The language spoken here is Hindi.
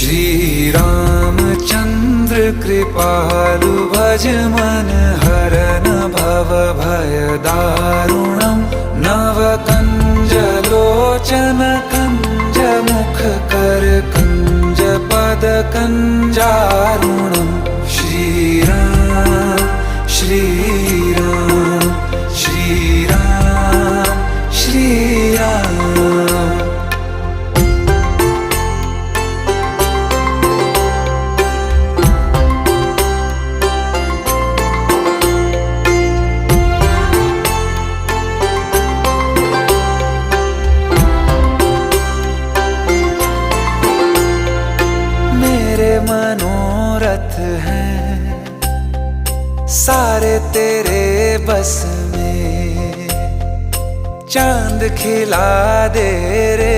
श्री रामचंद्र कृपालु भज मन हरन भव भय दारुणम नव कंज लोचन कंज मुख कर कंज पद कंजारुणम श्री राम श्री राम श्री राम श्री राम। मेरे मनोरथ हैं सारे तेरे बस में, चांद खिला दे रे